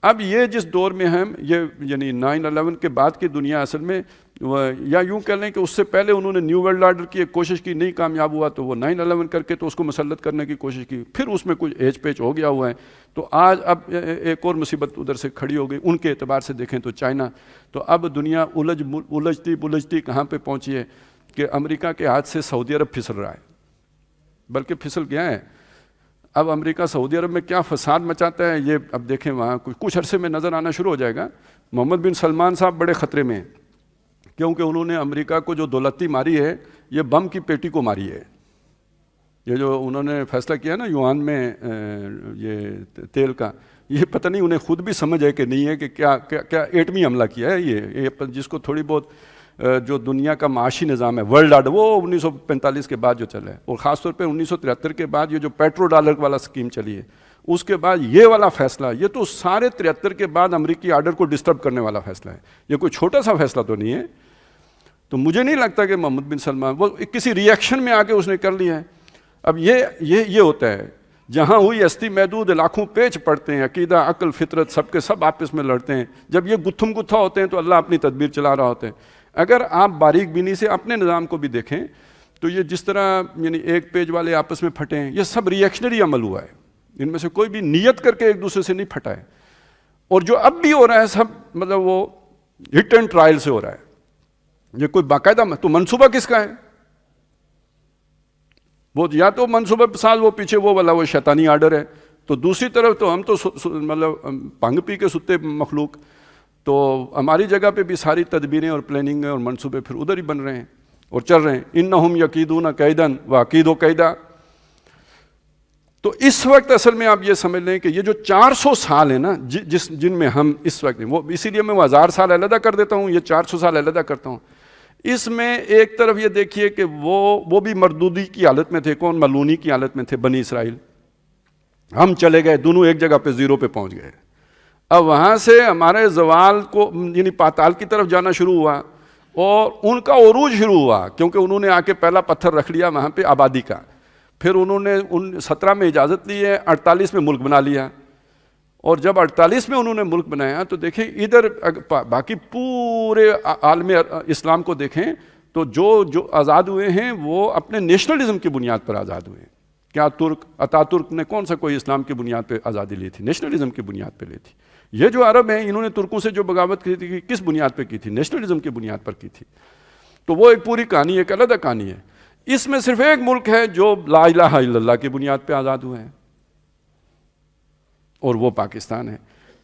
اب یہ جس دور میں ہم یہ یعنی 9/11 کے بعد کی دنیا اصل میں یا یوں کہہ لیں کہ اس سے پہلے انہوں نے نیو ورلڈ آرڈر کی ایک کوشش کی, نہیں کامیاب ہوا تو وہ 9/11 کر کے تو اس کو مسلط کرنے کی کوشش کی, پھر اس میں کچھ ایج پیچ ہو گیا ہوا ہے. تو آج اب ایک اور مصیبت ادھر سے کھڑی ہو گئی. ان کے اعتبار سے دیکھیں تو چائنا. تو اب دنیا الجھتی کہاں پہ پہنچی ہے کہ امریکہ کے ہاتھ سے سعودی عرب پھسل رہا ہے, بلکہ پھسل گیا ہے. اب امریکہ سعودی عرب میں کیا فساد مچاتا ہے یہ اب دیکھیں, وہاں کچھ عرصے میں نظر آنا شروع ہو جائے گا. محمد بن سلمان صاحب بڑے خطرے میں ہیں, کیونکہ انہوں نے امریکہ کو جو دولتی ماری ہے یہ بم کی پیٹی کو ماری ہے. یہ جو انہوں نے فیصلہ کیا نا یوان میں یہ تیل کا, یہ پتہ نہیں انہیں خود بھی سمجھ ہے کہ نہیں ہے کہ کیا ایٹمی حملہ کیا ہے یہ جس کو تھوڑی بہت جو دنیا کا معاشی نظام ہے ورلڈ آرڈر وہ 1945 کے بعد جو چلا ہے, اور خاص طور پہ 1973 کے بعد یہ جو پیٹرو ڈالر والا اسکیم چلی ہے, اس کے بعد یہ والا فیصلہ, یہ تو سارے 73 کے بعد امریکی آرڈر کو ڈسٹرب کرنے والا فیصلہ ہے. یہ کوئی چھوٹا سا فیصلہ تو نہیں ہے. تو مجھے نہیں لگتا کہ محمد بن سلمان وہ کسی ری ایکشن میں آ کے اس نے کر لیا ہے. اب یہ ہوتا ہے جہاں ہوئی ہستی محدود لاکھوں پیچ پڑتے ہیں, عقیدہ عقل فطرت سب کے سب آپس میں لڑتے ہیں. جب یہ گتھم گتھا ہوتے ہیں تو اللہ اپنی تدبیر چلا رہا ہوتا ہے. اگر آپ باریک بینی سے اپنے نظام کو بھی دیکھیں تو یہ جس طرح یعنی ایک پیج والے آپس میں پھٹے ہیں, یہ سب ری ایکشنری عمل ہوا ہے. ان میں سے کوئی بھی نیت کر کے ایک دوسرے سے نہیں پھٹا ہے. اور جو اب بھی ہو رہا ہے سب مطلب وہ ہٹ اینڈ ٹرائل سے ہو رہا ہے. یہ کوئی باقاعدہ تو منصوبہ کس کا ہے؟ وہ یا تو منصوبہ ساز وہ پیچھے وہ والا وہ شیطانی آرڈر ہے, تو دوسری طرف تو ہم تو مطلب بھنگ پی کے ستے مخلوق, تو ہماری جگہ پہ بھی ساری تدبیریں اور پلاننگ اور منصوبے پھر ادھر ہی بن رہے ہیں اور چل رہے ہیں. انہم یکیدون کیدن واکید کیدا. تو اس وقت اصل میں آپ یہ سمجھ لیں کہ یہ جو 400 سال ہیں نا جن میں ہم اس وقت ہیں, وہ اسی لیے میں وہ 1000 سال علیحدہ کر دیتا ہوں, یہ 400 سال علیحدہ کرتا ہوں. اس میں ایک طرف یہ دیکھیے کہ وہ بھی مردودی کی حالت میں تھے. کون؟ ملونی کی حالت میں تھے بنی اسرائیل. ہم چلے گئے, دونوں ایک جگہ پہ زیرو پہ پہنچ گئے. اب وہاں سے ہمارے زوال کو یعنی پاتال کی طرف جانا شروع ہوا اور ان کا عروج شروع ہوا, کیونکہ انہوں نے آ کے پہلا پتھر رکھ لیا وہاں پہ آبادی کا. پھر انہوں نے 17 میں اجازت لی ہے, 48 میں ملک بنا لیا. اور جب 48 میں انہوں نے ملک بنایا تو دیکھیں ادھر باقی پورے عالم اسلام کو دیکھیں تو جو آزاد ہوئے ہیں وہ اپنے نیشنلزم کی بنیاد پر آزاد ہوئے ہیں. کیا اتاترک نے کون سا کوئی اسلام کی بنیاد پہ آزادی لی تھی؟ نیشنلزم کی بنیاد پہ لی تھی. یہ جو عرب ہیں انہوں نے ترکوں سے جو بغاوت کی تھی کس بنیاد پہ کی تھی؟ نیشنلزم کی بنیاد پر کی تھی. تو وہ ایک پوری کہانی ہے, ایک علیحدہ کہانی ہے. اس میں صرف ایک ملک ہے جو لا الہ الا اللہ کی بنیاد پہ آزاد ہوئے ہیں, اور وہ پاکستان ہے.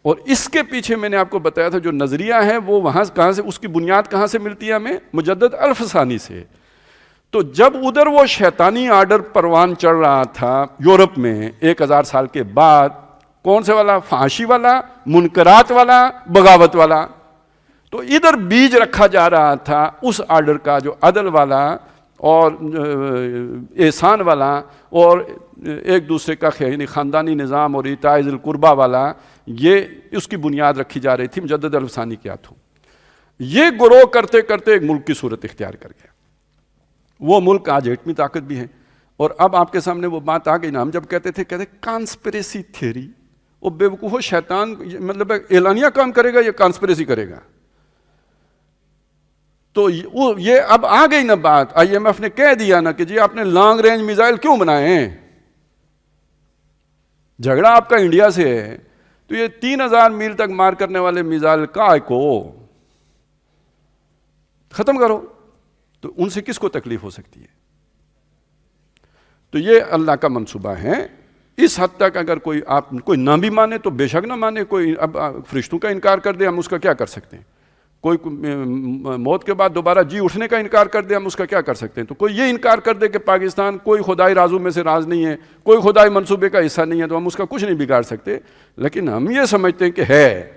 اور اس کے پیچھے میں نے آپ کو بتایا تھا جو نظریہ ہے وہ وہاں کہاں سے, اس کی بنیاد کہاں سے ملتی ہے ہمیں؟ مجدد الفسانی سے. تو جب ادھر وہ شیطانی آرڈر پروان چڑھ رہا تھا یورپ میں 1000 سال کے بعد, کون سے والا؟ فحاشی والا, منکرات والا, بغاوت والا. تو ادھر بیج رکھا جا رہا تھا اس آرڈر کا جو عدل والا اور احسان والا اور ایک دوسرے کا یعنی خاندانی نظام اور ایتاء ذی القربیٰ والا, یہ اس کی بنیاد رکھی جا رہی تھی مجدد الفسانی کے ہاتھوں. یہ گروہ کرتے کرتے ایک ملک کی صورت اختیار کر گیا. وہ ملک آج ایٹمی طاقت بھی ہے. اور اب آپ کے سامنے وہ بات آ گئی نا, ہم جب کہتے کانسپریسی تھیوری, وہ بے وقوف شیطان مطلب اعلانیہ کام کرے گا یا کانسپریسی کرے گا؟ تو یہ اب آ گئی نا بات, آئی ایم ایف نے کہہ دیا نا کہ جی آپ نے لانگ رینج میزائل کیوں بنائے ہیں؟ جھگڑا آپ کا انڈیا سے ہے تو یہ 3000 میل تک مار کرنے والے میزائل کا کو ختم کرو. تو ان سے کس کو تکلیف ہو سکتی ہے؟ تو یہ اللہ کا منصوبہ ہے. اس حد تک اگر کوئی نہ بھی مانے تو بے شک نہ مانے. کوئی اب فرشتوں کا انکار کر دے, ہم اس کا کیا کر سکتے ہیں؟ کوئی موت کے بعد دوبارہ جی اٹھنے کا انکار کر دے, ہم اس کا کیا کر سکتے ہیں؟ تو کوئی یہ انکار کر دے کہ پاکستان کوئی خدائی رازوں میں سے راز نہیں ہے, کوئی خدائی منصوبے کا حصہ نہیں ہے, تو ہم اس کا کچھ نہیں بگاڑ سکتے. لیکن ہم یہ سمجھتے ہیں کہ ہے,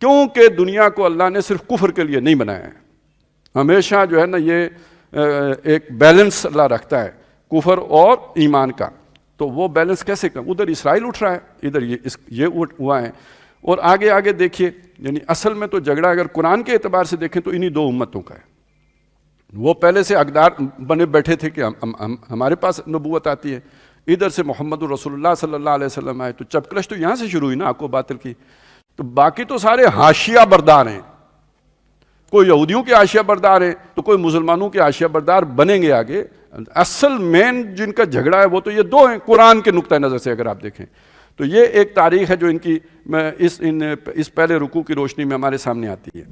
کیونکہ دنیا کو اللہ نے صرف کفر کے لیے نہیں بنایا ہے. ہمیشہ جو ہے نا یہ ایک بیلنس اللہ رکھتا ہے کفر اور ایمان کا. تو وہ بیلنس کیسے ادھر اسرائیل اٹھ رہا ہے, ادھر یہ ہوا ہے. اور آگے دیکھیے, یعنی اصل میں تو جھگڑا اگر قرآن کے اعتبار سے دیکھیں تو انہی 2 امتوں کا ہے. وہ پہلے سے حقدار بنے بیٹھے تھے کہ ہمارے پاس نبوت آتی ہے, ادھر سے محمد رسول اللہ صلی اللہ علیہ وسلم آئے, تو چپکلش تو یہاں سے شروع ہوئی نا حق و باطل کی. تو باقی تو سارے حاشیہ بردار ہیں، کوئی یہودیوں کے حاشیہ بردار ہیں تو کوئی مسلمانوں کے حاشیہ بردار بنیں گے آگے. اصل مین جن کا جھگڑا ہے وہ تو یہ دو ہیں قرآن کے نقطہ نظر سے اگر آپ دیکھیں تو. یہ ایک تاریخ ہے جو ان کی اس پہلے رکوع کی روشنی میں ہمارے سامنے آتی ہے.